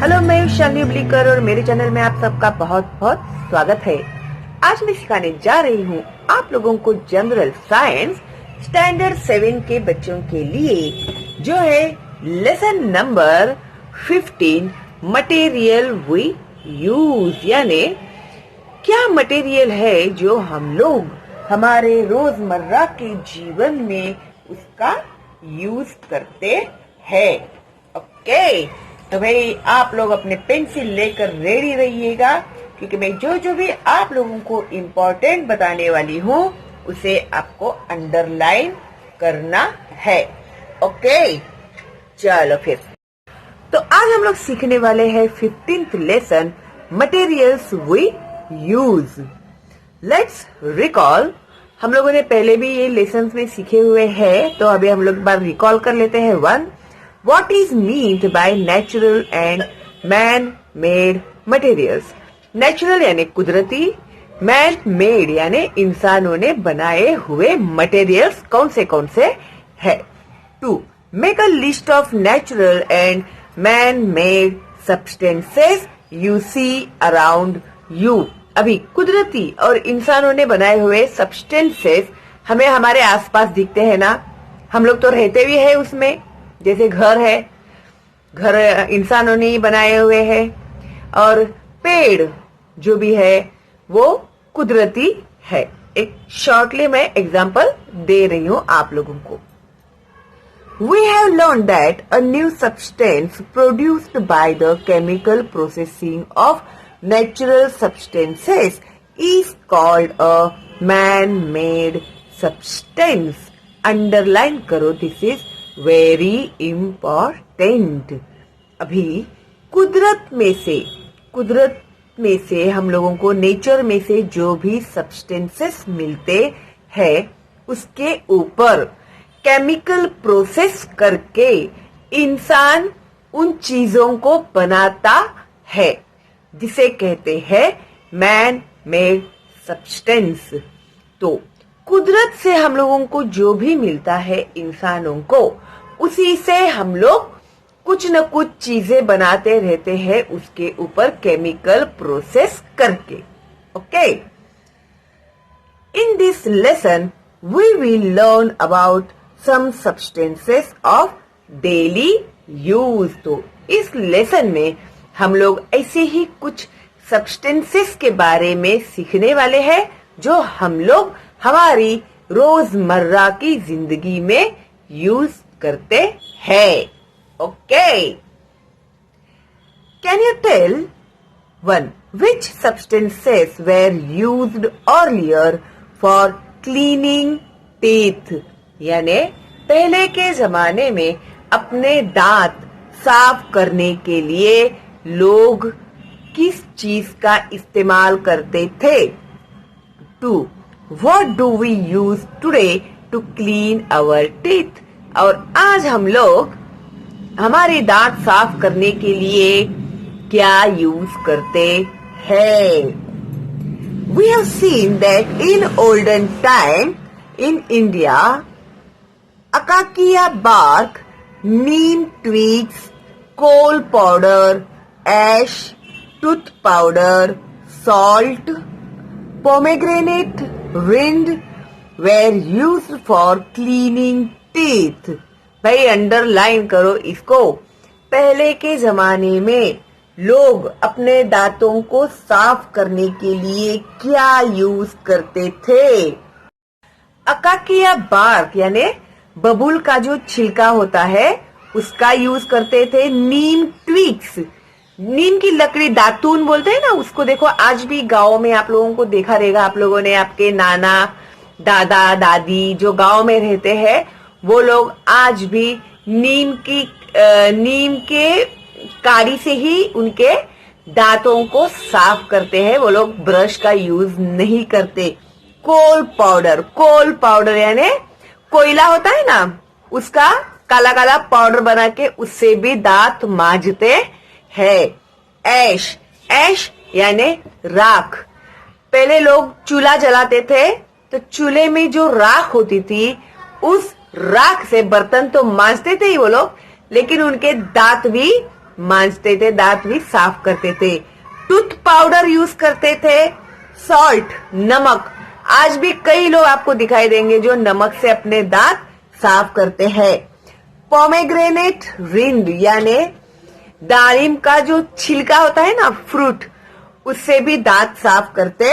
Hello, मैं शालिनी उबलीकर और मेरे चैनल में आप सबका बहुत बहुत स्वागत है। आज मैं सिखाने जा रही हूँ आप लोगों को जनरल साइंस स्टैंडर्ड 7 के बच्चों के लिए, जो है lesson number 15 material we use, यानी क्या मटेरियल है जो हम लोग हमारे रोजमर्रा के जीवन में उसका यूज करते हैं। ओके, तो भाई आप लोग अपने पेंसिल लेकर रेडी रहिएगा, क्योंकि मैं जो भी आप लोगों को इम्पोर्टेंट बताने वाली हूँ उसे आपको अंडरलाइन करना है। ओके, चलो फिर। तो आज हम लोग सीखने वाले हैं 15th lesson materials we use. Let's recall. हम लोगों ने पहले भी ये लेसन्स में सीखे हुए हैं, तो अभी हम लोग बार रिकॉल कर लेते हैं। 1. What is meant by natural and man-made materials? Natural यानी कुदरती, man-made यानी इंसानों ने बनाए हुए मटेरियल्स कौन से है। 2. Make a list of natural and man-made substances you see around you. अभी कुदरती और इंसानों ने बनाए हुए सब्सटेंसेस हमें हमारे आसपास दिखते हैं ना, हम लोग तो रहते भी है उसमें। जैसे घर है, घर इंसानों ने ही बनाए हुए हैं, और पेड़ जो भी है वो कुदरती है। एक शॉर्टली मैं एग्जांपल दे रही हूं आप लोगों को। We have learned that a new substance produced by the chemical processing of natural substances is called a man-made substance. Underline करो, this is वेरी इम्पोर्टेंट। अभी कुदरत में से हम लोगों को नेचर में से जो भी सब्सटेंसेस मिलते हैं उसके ऊपर केमिकल प्रोसेस करके इंसान उन चीजों को बनाता है, जिसे कहते हैं मैन मेड सब्सटेंस। तो कुदरत से हम लोगों को जो भी मिलता है इंसानों को, उसी से हम लोग कुछ न कुछ चीजें बनाते रहते हैं उसके ऊपर केमिकल प्रोसेस करके। Okay, in this lesson we will learn about some substances of daily use. तो इस लेसन में हम लोग ऐसे ही कुछ सब्सटेंसेस के बारे में सीखने वाले हैं जो हम लोग हमारी रोजमर्रा की जिंदगी में यूज करते हैं। Okay, can you tell 1. Which substances were used earlier for cleaning teeth? यानी पहले के जमाने में अपने दांत साफ करने के लिए लोग किस चीज का इस्तेमाल करते थे। 2. What do we use today to clean our teeth? और आज हम लोग हमारे दांत साफ करने के लिए क्या यूज करते हैं। We have seen that in olden time in India, acacia bark, neem twigs, coal powder, ash, tooth powder, salt, pomegranate rind were used for cleaning teeth. भाई अंडरलाइन करो इसको। पहले के जमाने में लोग अपने दांतों को साफ करने के लिए क्या यूज करते थे। अकाकिया बार्क यानी बबूल का जो छिलका होता है उसका यूज करते थे। नीम ट्विग्स, नीम की लकड़ी दातून बोलते हैं ना उसको। देखो आज भी गाँव में आप लोगों को देखा रहेगा, आप लोगों ने आपके नाना दादा दादी जो गाँव में रहते हैं वो लोग आज भी नीम के काड़ी से ही उनके दांतों को साफ करते हैं। वो लोग ब्रश का यूज नहीं करते। कोल पाउडर यानी कोयला होता है ना, उसका काला काला पाउडर बना के उससे भी दांत मांजते हैं। ऐश यानी राख। पहले लोग चूल्हा जलाते थे तो चूल्हे में जो राख होती थी उस राख से बर्तन तो मांजते थे ही वो लोग, लेकिन उनके दांत भी मांजते थे, दांत भी साफ करते थे। टूथ पाउडर यूज करते थे, सॉल्ट नमक। आज भी कई लोग आपको दिखाई देंगे जो नमक से अपने दांत साफ करते हैं। पोमेग्रेनेट रिंड यानी दारिम का जो छिलका होता है ना, फ्रूट, उससे भी दांत साफ करते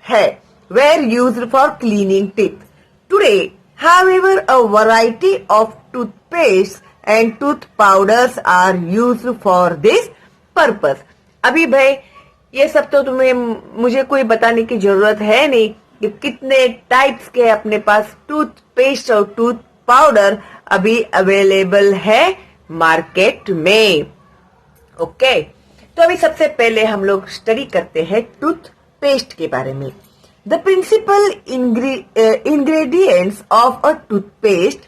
हैं। Where used for cleaning teeth. Today however a variety of toothpaste and tooth powders are used for this purpose। अभी भाई ये सब तो तुम्हें मुझे कोई बताने की जरूरत है नहीं कि कितने टाइप्स के अपने पास टूथपेस्ट और टूथ पाउडर अभी अवेलेबल है मार्केट में। ओके, तो अभी सबसे पहले हम लोग स्टडी करते हैं टूथपेस्ट के बारे में। The principal ingredients of a toothpaste,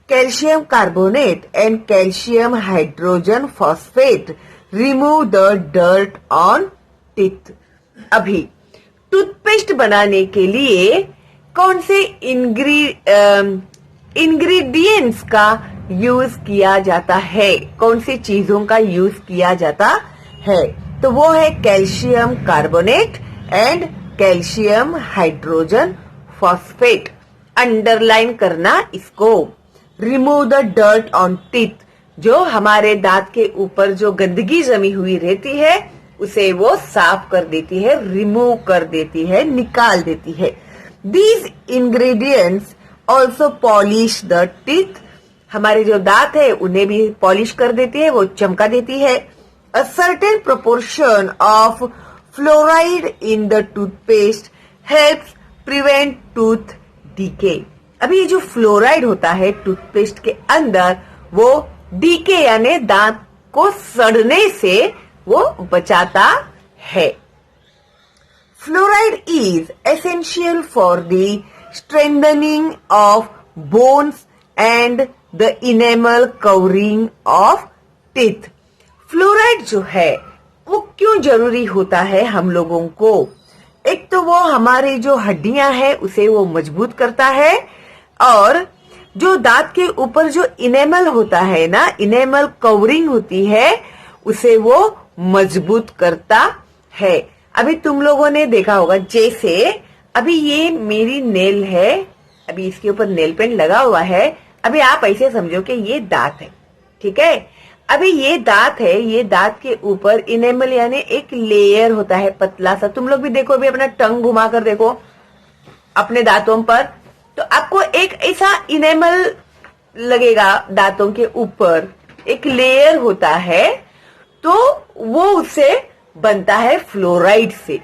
calcium carbonate and calcium hydrogen phosphate, remove the dirt on teeth। अभी टूथपेस्ट बनाने के लिए कौन से इंग्रेडिएंट्स का यूज किया जाता है, कौन सी चीजों का यूज किया जाता है? तो वो है calcium carbonate and calcium hydrogen phosphate. Underline करना इसको। Remove the dirt on teeth, जो हमारे दांत के ऊपर जो गंदगी जमी हुई रहती है उसे वो साफ कर देती है, रिमूव कर देती है, निकाल देती है। These ingredients also polish the teeth, हमारे जो दांत है उन्हें भी पॉलिश कर देती है, वो चमका देती है। A certain proportion of fluoride in the toothpaste helps prevent tooth decay. अभी ये जो फ्लोराइड होता है टूथपेस्ट के अंदर, वो डीके यानी दांत को सड़ने से वो बचाता है। Fluoride is essential for the strengthening of bones and the enamel covering of teeth. Fluoride जो है वो क्यों जरूरी होता है हम लोगों को? एक तो वो हमारी जो हड्डियां हैं उसे वो मजबूत करता है, और जो दांत के ऊपर जो इनेमल होता है ना, इनेमल कवरिंग होती है, उसे वो मजबूत करता है। अभी तुम लोगों ने देखा होगा, जैसे अभी ये मेरी नेल है, अभी इसके ऊपर नेल पेंट लगा हुआ है। अभी आप ऐसे समझो कि ये दांत है, ठीक है। अभी ये दांत है, ये दांत के ऊपर इनेमल यानी एक लेयर होता है पतला सा। तुम लोग भी देखो, अभी अपना टंग घुमा कर देखो अपने दांतों पर, तो आपको एक ऐसा इनेमल लगेगा दांतों के ऊपर, एक लेयर होता है, तो वो उससे बनता है फ्लोराइड से।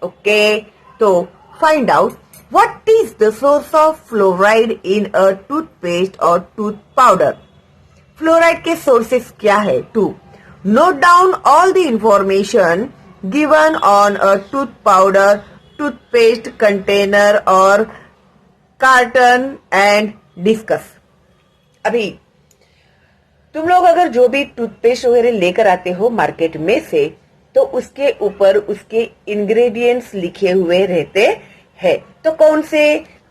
ओके, तो find out what is the source of fluoride in a toothpaste और टूथ पाउडर। फ्लोराइड के सोर्सेस क्या है? To note down all the information given on a tooth powder, toothpaste container और कार्टन एंड डिस्कस। अभी तुम लोग अगर जो भी टूथपेस्ट वगैरह लेकर आते हो मार्केट में से, तो उसके ऊपर उसके इंग्रेडिएंट्स लिखे हुए रहते हैं। तो कौन से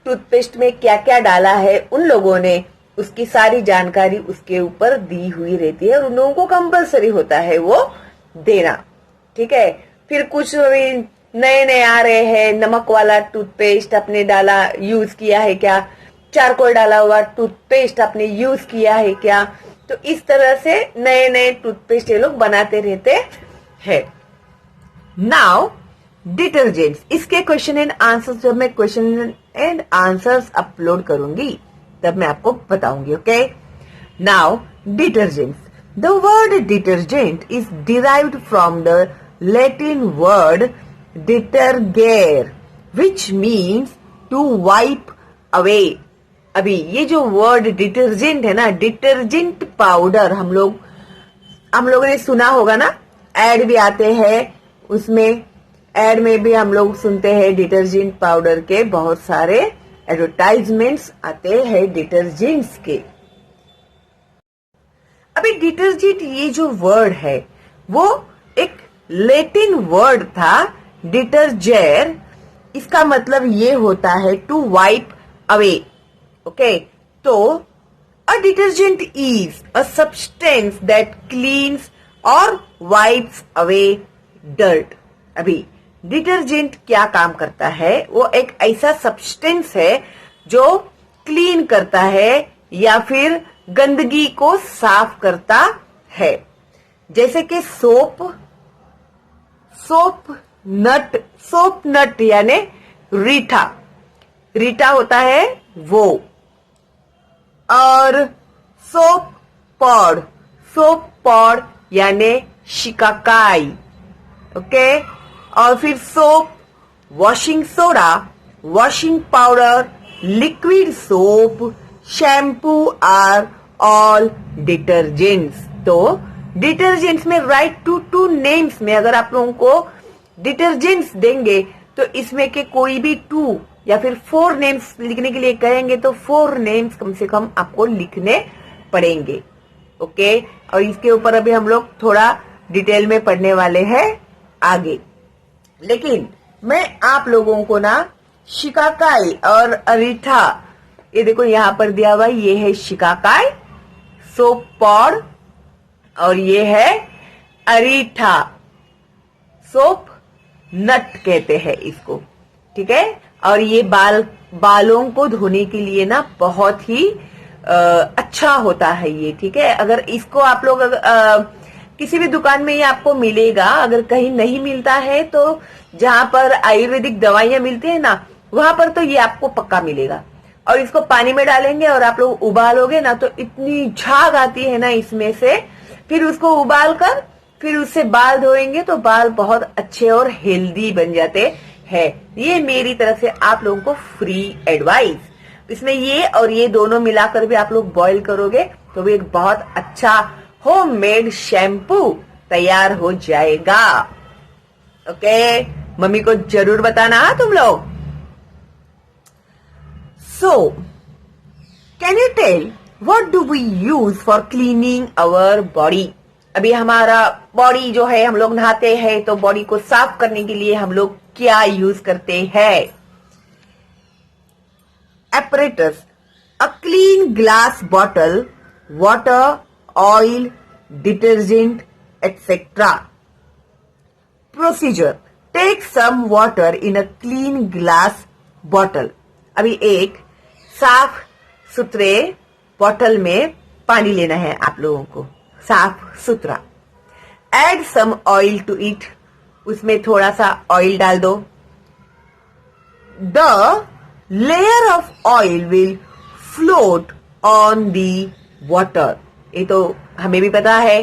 टूथपेस्ट में क्या क्या डाला है, उन लोगों ने उसकी सारी जानकारी उसके ऊपर दी हुई रहती है, और उन लोगों को कंपलसरी होता है वो देना, ठीक है। फिर कुछ नए नए आ रहे हैं, नमक वाला टूथपेस्ट आपने डाला, यूज किया है क्या? चारकोल डाला हुआ टूथपेस्ट आपने यूज किया है क्या? तो इस तरह से नए नए टूथपेस्ट ये लोग बनाते रहते हैं। नाउ डिटर्जेंट्स, इसके क्वेश्चन एंड आंसर्स जब मैं क्वेश्चन एंड आंसर्स अपलोड करूंगी तब मैं आपको बताऊंगी। Okay, now detergents. The word detergent is derived from the Latin word detergere which means to wipe away. अभी ये जो वर्ड डिटर्जेंट है ना, डिटर्जेंट पाउडर, हम लोगों ने सुना होगा ना, एड भी आते हैं, उसमें एड में भी हम लोग सुनते हैं डिटर्जेंट पाउडर के, बहुत सारे एडवर्टाइजमेंट्स आते हैं डिटर्जेंट्स के। अभी डिटर्जेंट ये जो वर्ड है वो एक लैटिन वर्ड था, डिटरजेर। इसका मतलब ये होता है टू वाइप अवे। ओके, तो a detergent is a substance that cleans और वाइप्स अवे डर्ट। अभी डिटर्जेंट क्या काम करता है? वो एक ऐसा सब्सटेंस है जो क्लीन करता है या फिर गंदगी को साफ करता है। जैसे कि सोप नट यानी रीठा होता है वो, और सोप पॉड यानी शिकाकाई, ओके। और फिर soap, washing soda, washing powder, liquid soap, shampoo are all detergents. तो डिटर्जेंट्स में राइट टू नेम्स में अगर आप लोगों को डिटर्जेंट्स देंगे तो इसमें के कोई भी 2 या फिर 4 नेम्स लिखने के लिए कहेंगे तो 4 नेम्स कम से कम आपको लिखने पड़ेंगे, ओके। और इसके ऊपर अभी हम लोग थोड़ा डिटेल में पढ़ने वाले हैं आगे। लेकिन मैं आप लोगों को ना शिकाकाई और अरीठा, ये देखो यहां पर दिया हुआ, ये है शिकाकाई सोप पॉड और ये है अरीठा सोप नट कहते हैं इसको, ठीक है। और ये बालों को धोने के लिए ना बहुत ही अच्छा होता है ये, ठीक है। अगर इसको आप लोग किसी भी दुकान में ये आपको मिलेगा, अगर कहीं नहीं मिलता है तो जहां पर आयुर्वेदिक दवाइयां मिलती है ना वहां पर तो ये आपको पक्का मिलेगा। और इसको पानी में डालेंगे और आप लोग उबालोगे ना तो इतनी झाग आती है ना इसमें से, फिर उसको उबाल कर फिर उससे बाल धोएंगे तो बाल बहुत अच्छे और हेल्दी बन जाते हैं। ये मेरी तरफ से आप लोगों को फ्री एडवाइस। इसमें ये और ये दोनों मिलाकर भी आप लोग बॉईल करोगे तो भी एक बहुत अच्छा होममेड शैम्पू तैयार हो जाएगा, ओके। मम्मी को जरूर बताना तुम लोग। So can you tell what do we use for cleaning our body? अभी हमारा बॉडी जो है, हम लोग नहाते हैं तो बॉडी को साफ करने के लिए हम लोग क्या यूज करते हैं? apparatus, a clean glass bottle, water, oil, detergent, etc. Procedure, take some water in a clean glass bottle. अभी एक साफ सुथरे बॉटल में पानी लेना है आप लोगों को, साफ सुथरा। Add some oil to it, उसमें थोड़ा सा ऑयल डाल दो। The layer of oil will float on the water. ये तो हमें भी पता है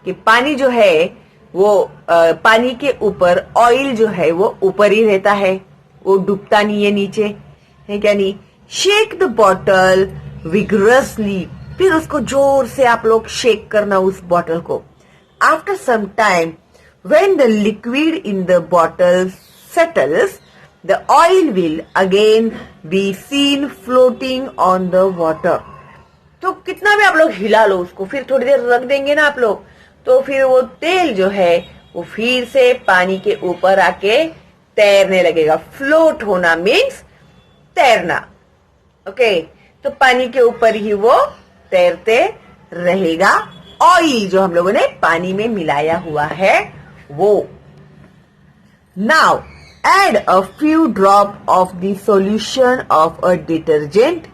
कि पानी जो है वो पानी के ऊपर ऑयल जो है वो ऊपर ही रहता है, वो डूबता नहीं है नीचे, है क्या नहीं? शेक द बॉटल विगरसली, फिर उसको जोर से आप लोग शेक करना उस बॉटल को। After some time when the liquid in the bottle settles, the oil will again be seen floating on the water. तो कितना भी आप लोग हिला लो उसको, फिर थोड़ी देर रख देंगे ना आप लोग, तो फिर वो तेल जो है वो फिर से पानी के ऊपर आके तैरने लगेगा। फ्लोट होना मीन्स तैरना, ओके। तो पानी के ऊपर ही वो तैरते रहेगा, ऑयल जो हम लोगों ने पानी में मिलाया हुआ है वो। Now add a few drop of the solution of a detergent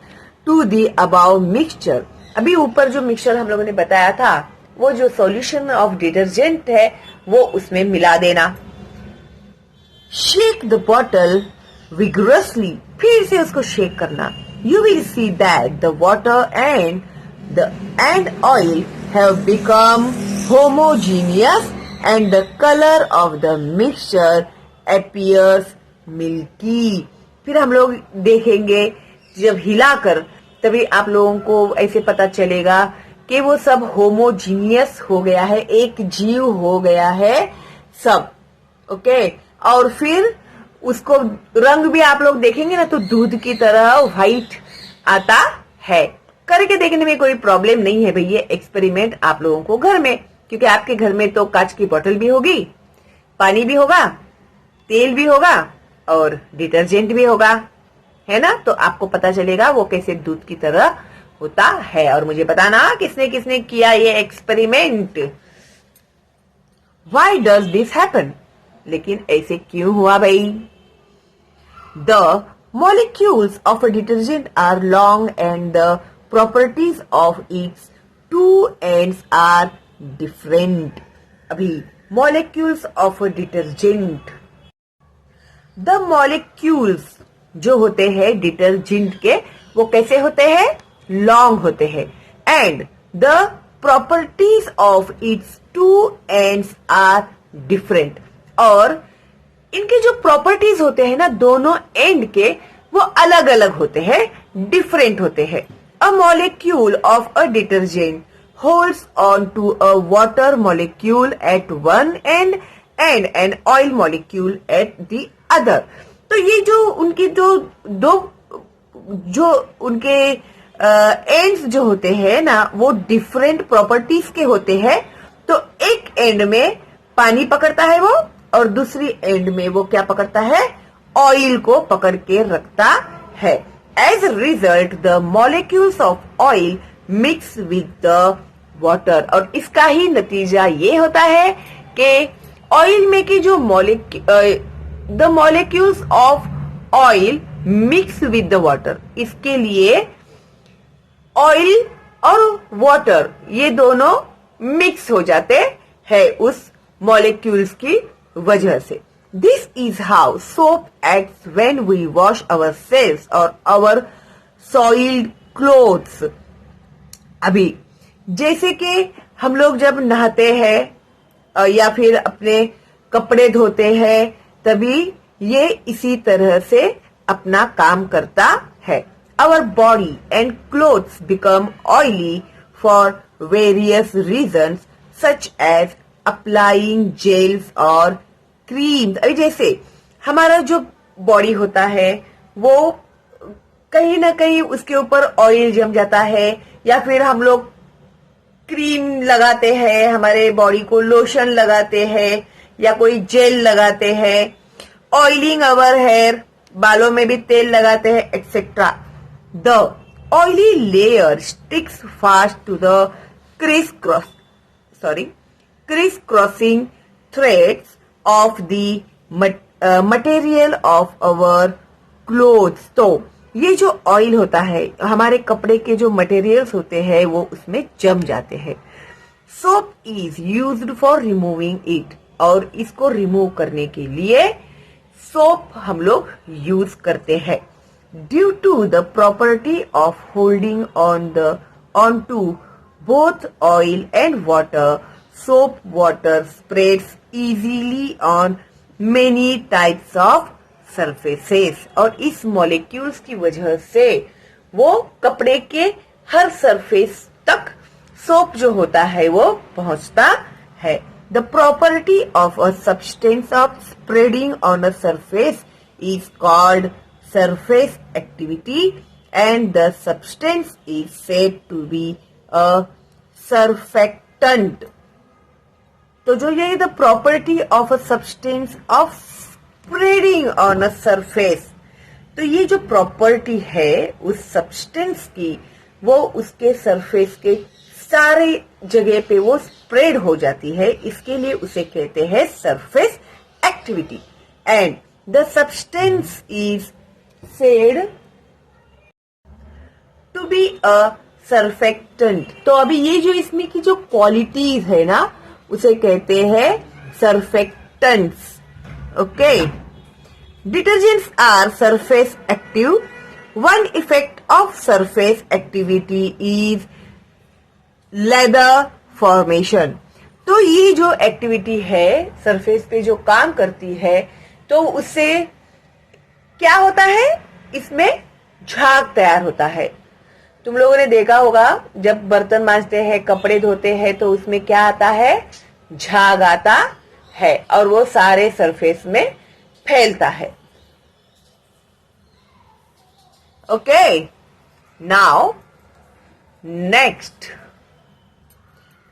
to the above mixture. अभी ऊपर जो मिक्सचर हम लोगों ने बताया था वो जो सॉल्यूशन ऑफ डिटर्जेंट है वो उसमें मिला देना। शेक द बॉटल विगरसली, फिर से उसको शेक करना। You will see that the water and oil have become homogeneous and the color of the mixture appears milky. फिर हम लोग देखेंगे जब हिलाकर, तभी आप लोगों को ऐसे पता चलेगा कि वो सब होमोजीनियस हो गया है, एक जीव हो गया है सब, ओके। और फिर उसको रंग भी आप लोग देखेंगे ना तो दूध की तरह व्हाइट आता है। करके देखने में कोई प्रॉब्लम नहीं है भैया, एक्सपेरिमेंट आप लोगों को घर में, क्योंकि आपके घर में तो कांच की बोतल भी होगी, पानी भी होगा, तेल भी होगा और डिटर्जेंट भी होगा, है ना। तो आपको पता चलेगा वो कैसे दूध की तरह होता है। और मुझे बताना किसने किसने किया ये experiment, Why does this happen? लेकिन ऐसे क्यों हुआ भाई? The molecules of a detergent are long and the properties of its two ends are different. अभी molecules of a detergent, the molecules जो होते हैं डिटर्जेंट के वो कैसे होते हैं? लॉन्ग होते हैं. And the properties of its two ends are different. और इनके जो प्रॉपर्टीज होते हैं ना दोनों एंड के वो अलग अलग होते हैं, डिफरेंट होते हैं. A molecule of a detergent holds on to a water molecule at one end an oil molecule at the other. तो ये जो उनके जो उनके एंड्स जो होते हैं ना वो डिफरेंट प्रॉपर्टीज के होते हैं. तो एक एंड में पानी पकड़ता है वो और दूसरी एंड में वो क्या पकड़ता है? ऑयल को पकड़ के रखता है. As a result the molecules of oil mix with the water. और इसका ही नतीजा ये होता है कि ऑयल में की जो the molecules of oil mix with the water. इसके लिए ऑयल और वाटर ये दोनों मिक्स हो जाते हैं उस मॉलिक्यूल्स की वजह से. This is how soap acts when we wash ourselves और आवर सॉइल्ड क्लोथ्स. अभी जैसे कि हम लोग जब नहाते हैं या फिर अपने कपड़े धोते हैं तभी ये इसी तरह से अपना काम करता है. Our body and clothes become oily for various reasons such as applying gels or creams. अभी जैसे हमारा जो बॉडी होता है वो कहीं ना कहीं उसके ऊपर ऑयल जम जाता है या फिर हम लोग क्रीम लगाते हैं, हमारे बॉडी को लोशन लगाते हैं या कोई जेल लगाते हैं. ऑयलिंग अवर हेयर, बालों में भी तेल लगाते हैं etcetera. The oily layer sticks fast to the criss crossing threads of the material of our clothes. तो ये जो ऑयल होता है हमारे कपड़े के जो मटेरियल्स होते हैं वो उसमें जम जाते हैं. Soap is used for removing it. और इसको रिमूव करने के लिए सोप हम लोग यूज करते हैं. Due to the property of holding on to both oil and water, soap water spreads easily on many types of surfaces. और इस मॉलिक्यूल्स की वजह से वो कपड़े के हर सरफेस तक सोप जो होता है वो पहुंचता है. The property of a substance of spreading on a surface is called surface activity and the substance is said to be a surfactant. तो जो ये the property of a substance of spreading on a surface, तो ये जो property है उस substance की वो उसके सरफेस के सारे जगह पे वो स्प्रेड हो जाती है. इसके लिए उसे कहते हैं surface activity. And the substance is said to be a surfactant. तो अभी ये जो इसमें की जो क्वालिटीज है ना उसे कहते हैं surfactants. Okay. Detergents are surface active. One effect of surface activity is lather formation. तो ये जो एक्टिविटी है सरफेस पे जो काम करती है तो उससे क्या होता है? इसमें झाग तैयार होता है. तुम लोगों ने देखा होगा जब बर्तन मांजते हैं, कपड़े धोते हैं तो उसमें क्या आता है? झाग आता है और वो सारे सरफेस में फैलता है. Okay. Now next,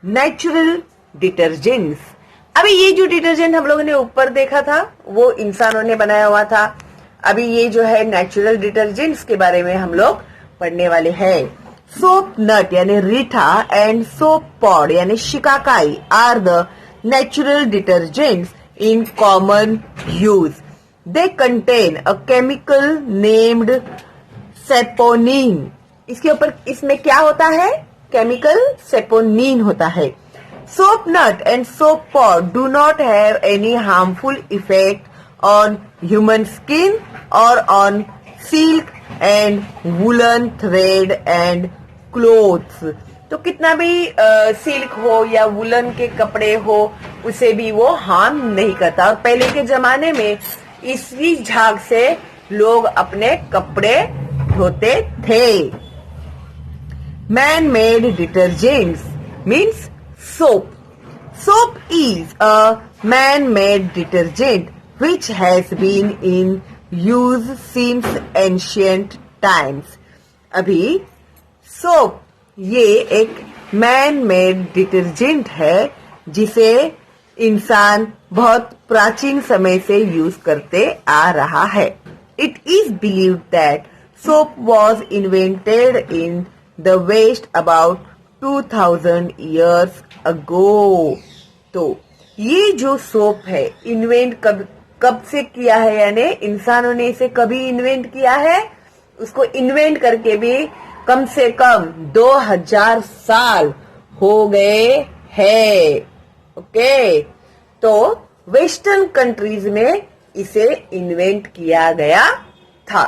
natural detergents. अभी ये जो डिटर्जेंट हम लोगों ने ऊपर देखा था वो इंसानों ने बनाया हुआ था. अभी ये जो है नेचुरल डिटर्जेंट्स के बारे में हम लोग पढ़ने वाले हैं. सोप नट यानी रीठा एंड सोप पॉड यानी shikakai are the natural detergents in common use. They contain a chemical named saponin. इसके ऊपर इसमें क्या होता है? केमिकल सेपोनिन होता है. Soap nut and soap pod do not have any harmful effect on human skin or on silk and woolen thread and clothes. तो कितना भी सिल्क हो या वुलन के कपड़े हो उसे भी वो हार्म नहीं करता. और पहले के जमाने में इसी झाग से लोग अपने कपड़े धोते थे. Man-made detergents means soap. Soap is a man-made detergent which has been in use since ancient times. अभी soap ये एक man-made detergent है जिसे इंसान बहुत प्राचीन समय से यूज करते आ रहा है. It is believed that soap was invented in the West about 2000 years ago. तो ये जो सोप है इन्वेंट कब से किया है, यानी इंसानों ने इसे कभी इन्वेंट किया है? उसको इन्वेंट करके भी कम से कम 2000 साल हो गए हैं. ओके, तो वेस्टर्न कंट्रीज में इसे इन्वेंट किया गया था.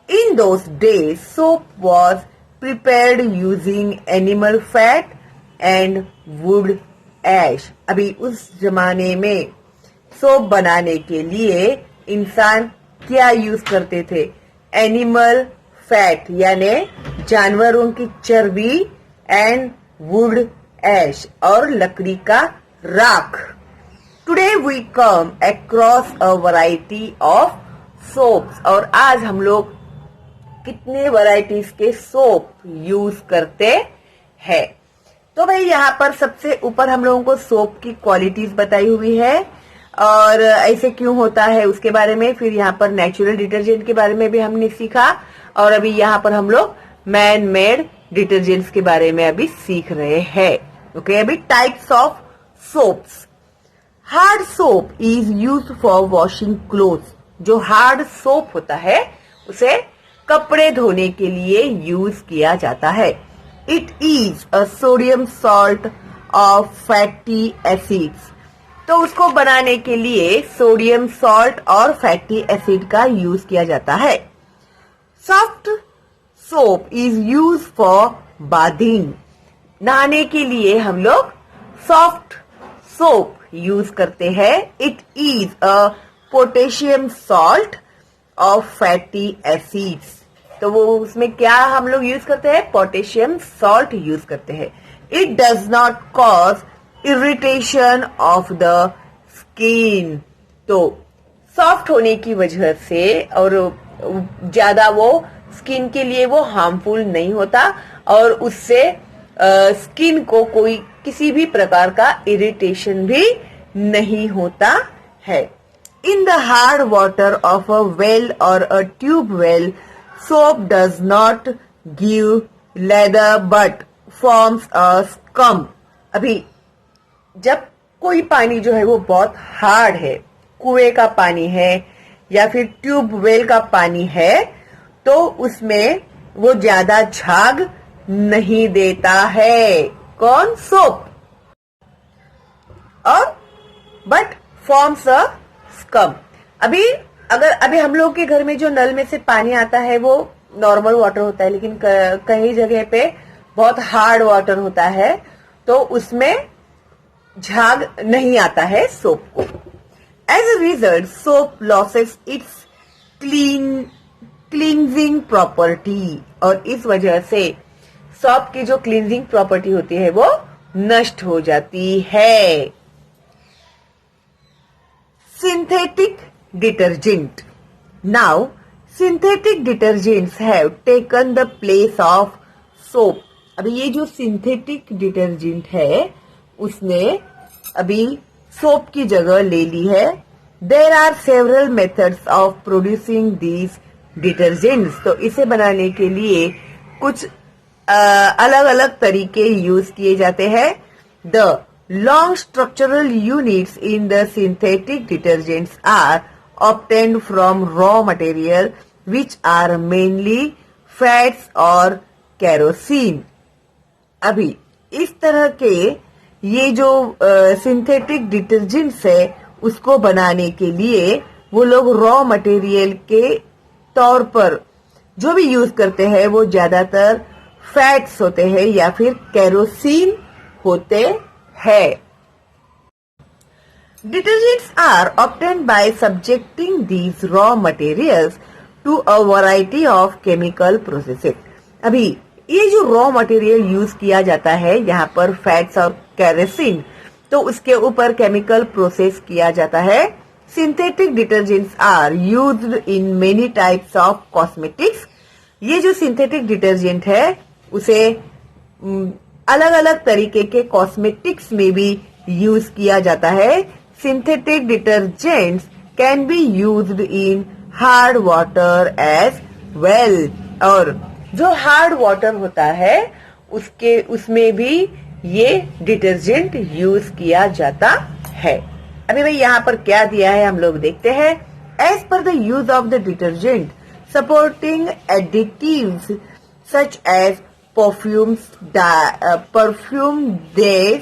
In those days soap was prepared using animal fat and wood ash. अभी उस जमाने में सोप बनाने के लिए इंसान क्या यूज करते थे? एनिमल फैट यानी जानवरों की चर्बी एंड वुड एश और लकड़ी का राख. Today we come across a variety of soaps. और आज हम लोग कितने वैरायटीज के सोप यूज करते हैं. तो भाई यहाँ पर सबसे ऊपर हम लोगों को सोप की क्वालिटीज बताई हुई है और ऐसे क्यों होता है उसके बारे में. फिर यहाँ पर नेचुरल डिटर्जेंट के बारे में भी हमने सीखा और अभी यहाँ पर हम लोग मैन मेड डिटर्जेंट्स के बारे में अभी सीख रहे हैं. ओके, अभी types of soaps. Hard soap is used for washing clothes. जो हार्ड सोप होता है उसे कपड़े धोने के लिए यूज किया जाता है. It is a sodium salt of fatty acids. तो उसको बनाने के लिए सोडियम सॉल्ट और फैटी एसिड का यूज किया जाता है. Soft soap is use for bathing. नहाने के लिए हम लोग सॉफ्ट सोप यूज करते हैं. It is a potassium salt of fatty acids. तो वो उसमें क्या हम लोग यूज करते हैं? पोटेशियम सॉल्ट यूज करते हैं. It does not cause irritation of the skin. तो सॉफ्ट होने की वजह से और ज्यादा वो स्किन के लिए वो हार्मफुल नहीं होता और उससे स्किन को कोई किसी भी प्रकार का इरिटेशन भी नहीं होता है. In the hard water of a well और a tube well soap does not give leather but forms a scum. अभी जब कोई पानी जो है वो बहुत हार्ड है, कुएं का पानी है या फिर ट्यूब वेल का पानी है, तो उसमें वो ज्यादा झाग नहीं देता है. कौन? सोप. और बट फॉर्म्स अ स्कम. अभी हम लोग के घर में जो नल में से पानी आता है वो नॉर्मल वाटर होता है, लेकिन कई जगह पे बहुत हार्ड वाटर होता है तो उसमें झाग नहीं आता है सोप को. As a result soap loses its cleansing property. और इस वजह से सोप की जो क्लींजिंग प्रॉपर्टी होती है वो नष्ट हो जाती है. Synthetic detergent. Now, synthetic detergents have taken the place of soap. अभी ये जो synthetic detergent है उसने अभी सोप की जगह ले ली है. There are several methods of producing these detergents. तो इसे बनाने के लिए कुछ अलग अलग तरीके यूज किए जाते हैं. The long structural units in the synthetic detergents are obtained from raw material which are mainly fats और kerosene. अभी इस तरह के ये जो सिंथेटिक डिटर्जेंट्स है उसको बनाने के लिए वो लोग रॉ मटेरियल के तौर पर जो भी यूज करते हैं वो ज्यादातर फैट्स होते हैं या फिर केरोसिन होते हैं. Detergents are obtained by subjecting these raw materials to a variety of chemical processes. अभी ये जो रॉ मटेरियल यूज किया जाता है यहाँ पर फैट्स और केरोसिन, तो उसके ऊपर केमिकल प्रोसेस किया जाता है. Synthetic detergents are used in many types of cosmetics. ये जो सिंथेटिक डिटर्जेंट है उसे अलग अलग तरीके के कॉस्मेटिक्स में भी यूज किया जाता है. Synthetic detergents can be used in hard water as well. और जो हार्ड वाटर होता है उसमें भी ये डिटर्जेंट यूज किया जाता है. अभी भाई यहाँ पर क्या दिया है हम लोग देखते हैं. As per the use of the detergent supporting additives such as perfume dyes,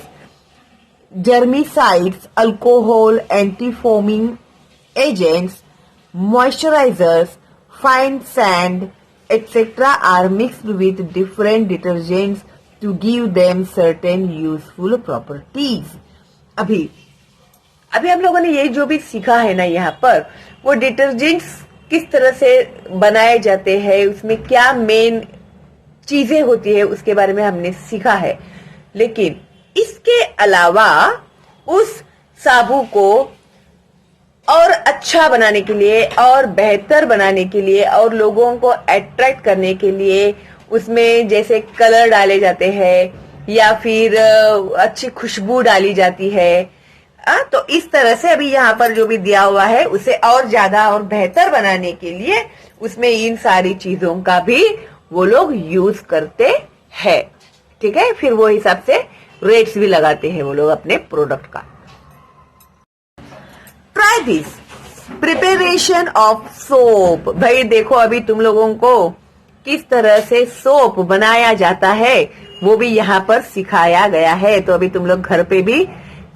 germicides, alcohol, anti-foaming agents, moisturizers, fine sand, etc. are mixed with different detergents to give them certain useful properties. अभी हम लोगों ने ये जो भी सीखा है ना यहाँ पर, वो डिटर्जेंट्स किस तरह से बनाए जाते हैं, उसमें क्या मेन चीजें होती है उसके बारे में हमने सीखा है. लेकिन इसके अलावा उस साबु को और अच्छा बनाने के लिए और बेहतर बनाने के लिए और लोगों को अट्रैक्ट करने के लिए उसमें जैसे कलर डाले जाते हैं या फिर अच्छी खुशबू डाली जाती है. तो इस तरह से अभी यहाँ पर जो भी दिया हुआ है उसे और ज्यादा और बेहतर बनाने के लिए उसमें इन सारी चीजों का भी वो लोग यूज करते हैं. ठीक है, फिर वो हिसाब से रेट्स भी लगाते हैं वो लोग अपने प्रोडक्ट का. Try this preparation of soap. भाई देखो अभी तुम लोगों को किस तरह से सोप बनाया जाता है वो भी यहाँ पर सिखाया गया है. तो अभी तुम लोग घर पे भी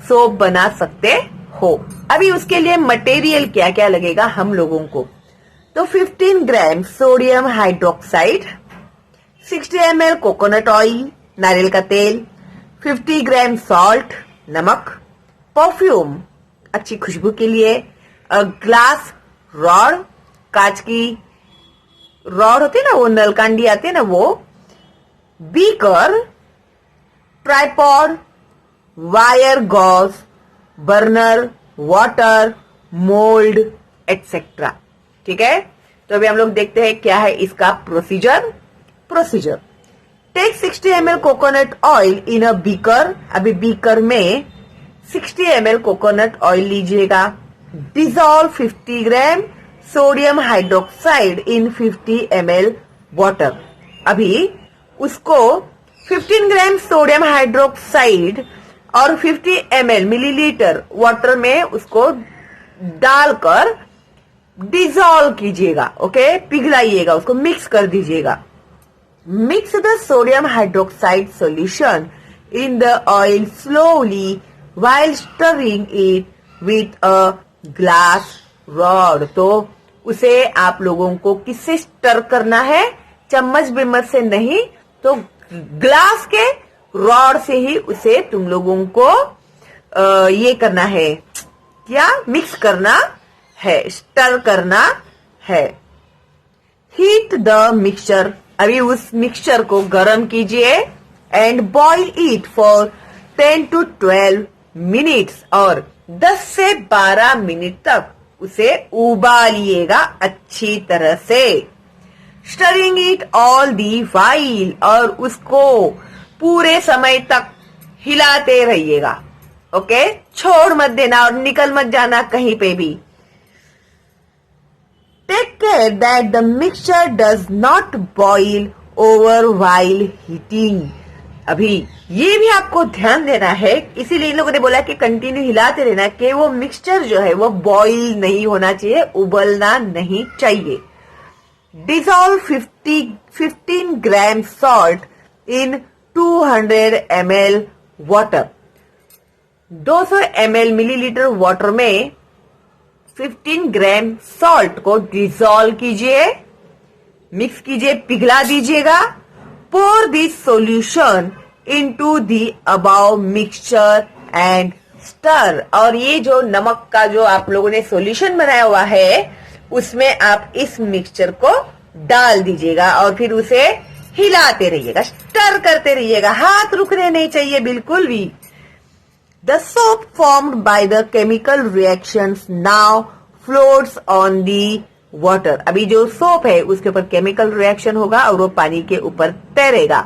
सोप बना सकते हो. अभी उसके लिए मटेरियल क्या क्या लगेगा हम लोगों को. तो 15 ग्राम sodium hydroxide, 60 ml coconut oil नारियल का तेल, 50 ग्राम सॉल्ट नमक, परफ्यूम अच्छी खुशबू के लिए, ग्लास रॉड, कांच की रॉड होती है ना, वो नलकांडी आती है ना वो, beaker, tripod, wire gauze, burner, water, mould etcetera. ठीक है, तो अभी हम लोग देखते हैं क्या है इसका procedure. Take 60 ml coconut oil in a beaker. अभी बीकर में 60 ml कोकोनट ऑयल लीजिएगा. Dissolve 50 gram sodium hydroxide in 50 ml water. अभी उसको 15 ग्राम सोडियम हाइड्रोक्साइड और 50 ml मिलीलीटर वाटर में उसको डालकर डिसॉल्व कीजिएगा. ओके, पिघलाइएगा, उसको मिक्स कर दीजिएगा. Mix the sodium hydroxide solution in the oil slowly while stirring it with a glass rod. तो उसे आप लोगों को किससे स्टर करना है, चम्मच बिम्मच से नहीं, तो ग्लास के रॉड से ही उसे तुम लोगों को ये करना है, क्या मिक्स करना है, स्टर करना है. Heat the mixture. अभी उस मिक्सचर को गरम कीजिए and boil it for 10 to 12 minutes. और 10 से 12 मिनट तक उसे उबालिएगा अच्छी तरह से. Stirring it all the while. और उसको पूरे समय तक हिलाते रहिएगा. ओके, छोड़ मत देना और निकल मत जाना कहीं पे भी. Take care that the mixture does not boil over while heating. अभी ये भी आपको ध्यान देना है, इसीलिए इन लोगों ने बोला कि कंटिन्यू हिलाते रहना कि वो मिक्सचर जो है वो बॉईल नहीं होना चाहिए, उबलना नहीं चाहिए। Dissolve 15 gram salt in 200 ml water. 200 ml millilitre water में 15 ग्राम सॉल्ट को डिसॉल्व कीजिए, मिक्स कीजिए, पिघला दीजिएगा। Pour this solution into the above mixture and stir। और ये जो नमक का जो आप लोगों ने सॉल्यूशन बनाया हुआ है उसमें आप इस मिक्सचर को डाल दीजिएगा और फिर उसे हिलाते रहिएगा, स्टर करते रहिएगा, हाथ रुकने नहीं चाहिए बिल्कुल भी। The soap formed by the chemical reactions now floats on the water. अभी जो सोप है उसके ऊपर केमिकल रिएक्शन होगा और वो पानी के ऊपर तैरेगा।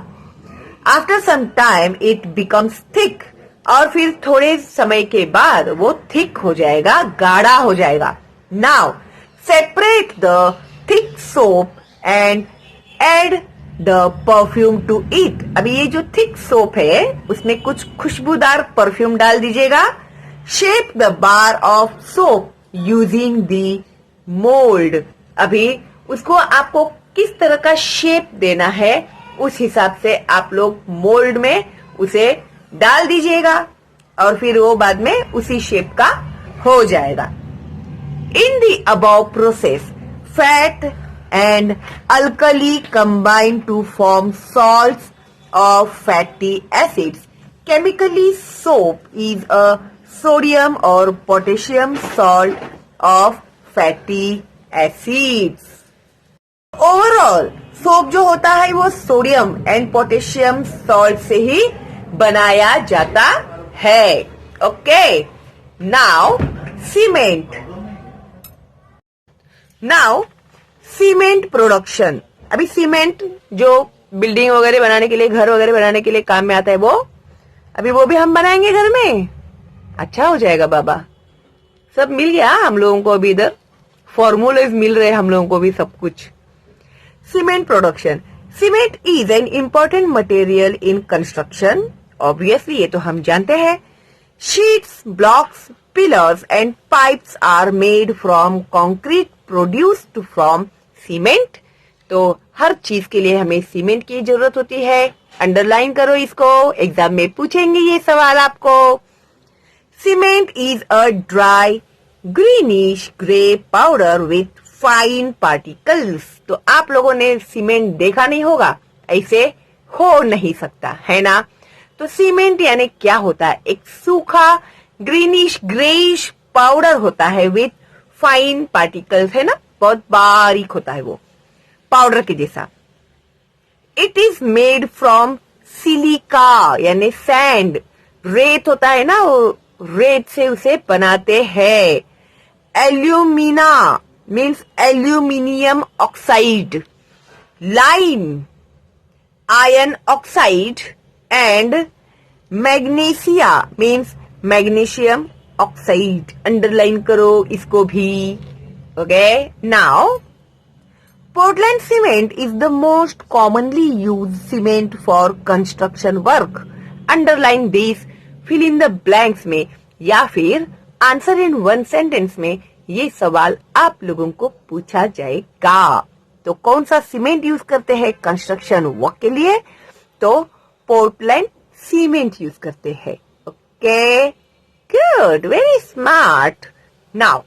After some time it becomes thick. और फिर थोड़े समय के बाद वो थिक हो जाएगा, गाढ़ा हो जाएगा। Now separate the thick soap and add the perfume to it. अभी ये जो थिक सोप है उसमें कुछ खुशबूदार परफ्यूम डाल दीजिएगा। Shape the bar of soap using the mould. अभी उसको आपको किस तरह का शेप देना है उस हिसाब से आप लोग मोल्ड में उसे डाल दीजिएगा और फिर वो बाद में उसी शेप का हो जाएगा। In the above process fat and alkali combine to form salts of fatty acids. Chemically soap is a sodium और potassium salt of fatty acids. Overall soap जो होता है वो सोडियम एंड पोटेशियम सॉल्ट से ही बनाया जाता है। Okay, now cement production. अभी सीमेंट जो बिल्डिंग वगैरह बनाने के लिए, घर वगैरह बनाने के लिए काम में आता है, वो भी हम बनाएंगे घर में। अच्छा हो जाएगा बाबा, सब मिल गया हम लोगों को, अभी इधर फॉर्मूलेज मिल रहे हम लोगों को भी सब कुछ। Cement production. Cement is an important material in construction. Obviously ये तो हम जानते हैं। Sheets, blocks, pillars and pipes are made from concrete produced from cement. तो हर चीज के लिए हमें सीमेंट की जरूरत होती है। अंडरलाइन करो इसको, एग्जाम में पूछेंगे ये सवाल आपको। Cement is a dry greenish gray powder with fine particles। तो आप लोगों ने सीमेंट देखा नहीं होगा, ऐसे हो नहीं सकता है ना। तो सीमेंट यानी क्या होता है? एक सूखा ग्रीनिश ग्रेइश पाउडर होता है विथ फाइन पार्टिकल्स, है ना, बहुत बारीक होता है वो, पाउडर के जैसा। It is made from silica यानी सैंड, रेत होता है ना, वो रेत से उसे बनाते हैं। Alumina means aluminium oxide, lime iron oxide and magnesia means magnesium oxide. Underline करो इसको भी। Okay, now Portland cement is the most commonly used cement for construction work. Underline this, fill in the blanks में या फिर answer in one sentence में ये सवाल आप लोगों को पूछा जाएगा। तो कौन सा सीमेंट यूज करते हैं कंस्ट्रक्शन वर्क के लिए? तो पोर्टलैंड सीमेंट यूज करते हैं। Okay, good, very smart. Now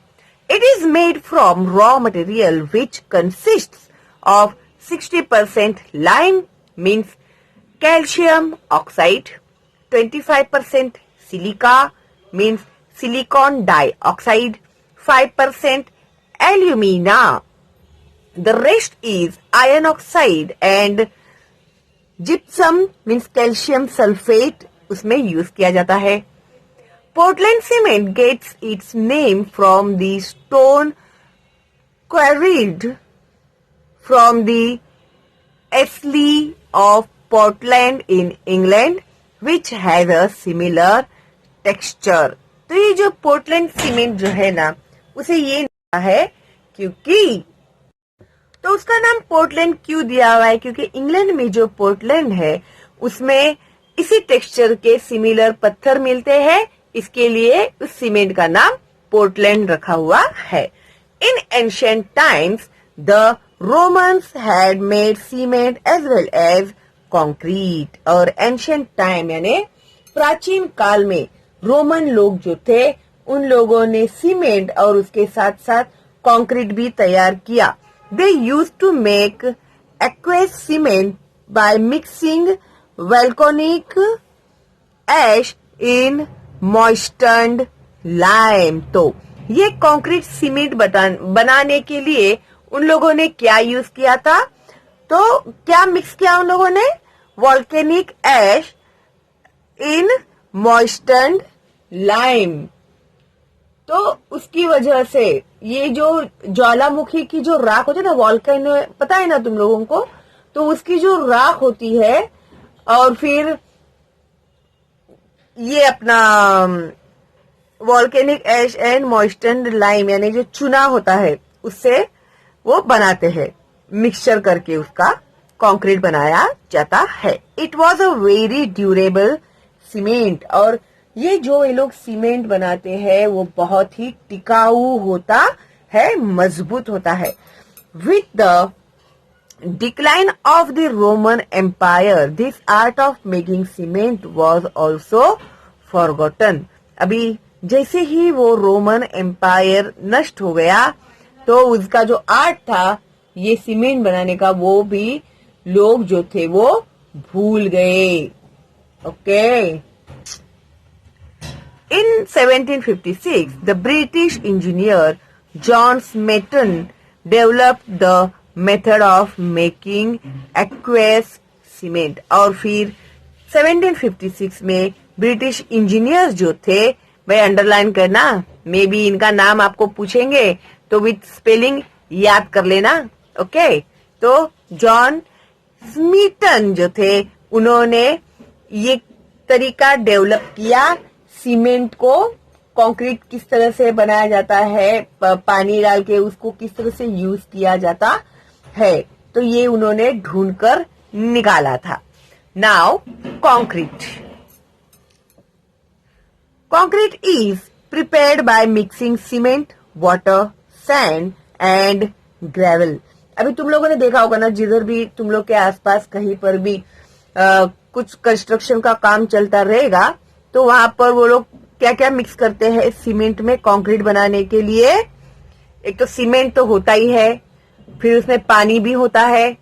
it is made from raw material which consists of 60% lime means calcium oxide, 25% silica means silicon dioxide, 5% alumina. The rest is iron oxide and gypsum means calcium sulfate, उसमें use किया जाता है। Portland cement gets its name from the stone quarried from the Ashley of Portland in England, which has a similar texture। तो ये जो Portland cement जो है ना, उसे ये नाम है क्योंकि, तो उसका नाम पोर्टलैंड क्यों दिया हुआ है? क्योंकि इंग्लैंड में जो पोर्टलैंड है उसमें इसी टेक्सचर के सिमिलर पत्थर मिलते हैं, इसके लिए उस सीमेंट का नाम पोर्टलैंड रखा हुआ है। In ancient times the Romans had made cement as well as concrete. और एंशिएंट टाइम यानी प्राचीन काल में रोमन लोग जो थे उन लोगों ने सीमेंट और उसके साथ साथ कंक्रीट भी तैयार किया। They used to make aqueous cement by mixing volcanic ash in moistened lime. तो ये कंक्रीट सीमेंट बनाने के लिए उन लोगों ने क्या यूज किया था? तो क्या मिक्स किया उन लोगों ने? Volcanic ash in moistened lime. तो उसकी वजह से ये जो ज्वालामुखी की जो राख होती है ना, वॉल्केनो पता है ना तुम लोगों को, तो उसकी जो राख होती है और फिर ये अपना वॉल्केनिक एश एंड मॉइस्टन्ड लाइम यानी जो चूना होता है उससे वो बनाते हैं, मिक्सचर करके उसका कंक्रीट बनाया जाता है। It was a very durable cement. और ये जो ये लोग सीमेंट बनाते हैं वो बहुत ही टिकाऊ होता है, मजबूत होता है। With the decline of the Roman empire this art of making cement was also forgotten. अभी जैसे ही वो रोमन एम्पायर नष्ट हो गया तो उसका जो आर्ट था ये सीमेंट बनाने का वो भी लोग जो थे वो भूल गए। Okay. In 1756, the British engineer John Smeaton developed the method of making aqueous cement। और फिर 1756 में ब्रिटिश इंजीनियर्स जो थे, भाई अंडरलाइन करना, मे बी इनका नाम आपको पूछेंगे तो विथ स्पेलिंग याद कर लेना। ओके। तो जॉन स्मीटन जो थे उन्होंने ये तरीका डेवलप किया सीमेंट को कंक्रीट किस तरह से बनाया जाता है, पानी डाल के उसको किस तरह से यूज किया जाता है, तो ये उन्होंने ढूंढकर निकाला था। Now concrete. Concrete is prepared by mixing cement, water, sand and gravel. अभी तुम लोगों ने देखा होगा ना, जिधर भी तुम लोग के आसपास कहीं पर भी कुछ कंस्ट्रक्शन का काम चलता रहेगा तो वहां पर वो लोग क्या क्या मिक्स करते हैं सीमेंट में कंक्रीट बनाने के लिए? एक तो सीमेंट तो होता ही है, फिर उसमें पानी भी होता है,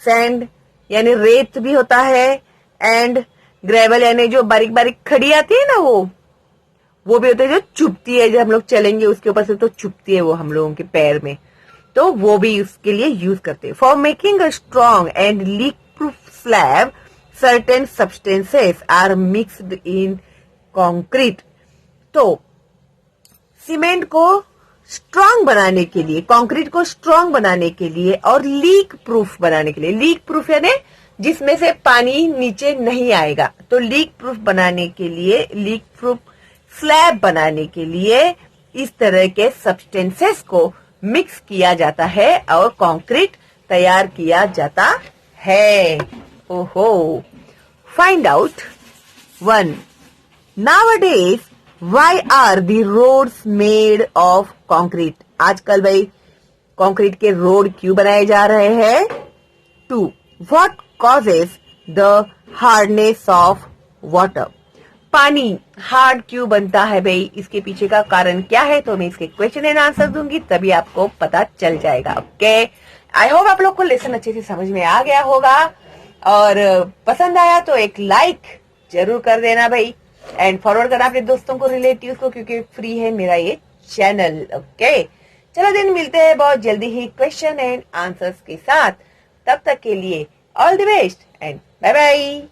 सैंड यानी रेत भी होता है, एंड ग्रेवल यानी जो बारीक बारीक खड़ी आती है ना वो भी होता है, जो चुभती है, जब हम लोग चलेंगे उसके ऊपर से तो चुभती है वो हम लोगों के पैर में, तो वो भी उसके लिए यूज करते हैं। For making a strong and leak proof slab certain substances are mixed in concrete। तो सीमेंट को स्ट्रांग बनाने के लिए, कंक्रीट को स्ट्रांग बनाने के लिए और लीक प्रूफ बनाने के लिए, लीक प्रूफ यानी जिसमें से पानी नीचे नहीं आएगा, तो लीक प्रूफ बनाने के लिए, लीक प्रूफ स्लैब बनाने के लिए इस तरह के सब्सटेंसेस को मिक्स किया जाता है और कंक्रीट तैयार किया जाता है। ओहो। Find out 1. Nowadays, why are the roads made of concrete? आजकल भाई कंक्रीट के रोड क्यों बनाए जा रहे हैं? 2. What causes the hardness of water? पानी हार्ड क्यों बनता है भाई, इसके पीछे का कारण क्या है? तो मैं इसके क्वेश्चन एंड आंसर दूंगी, तभी आपको पता चल जाएगा। ओके। आई होप आप लोग को लेसन अच्छे से समझ में आ गया होगा, और पसंद आया तो एक लाइक जरूर कर देना भाई, एंड फॉरवर्ड करना अपने दोस्तों को, रिलेटिव्स को, क्योंकि फ्री है मेरा ये चैनल। ओके। चलो दिन मिलते हैं बहुत जल्दी ही क्वेश्चन एंड आंसर्स के साथ। तब तक के लिए all the best and bye bye.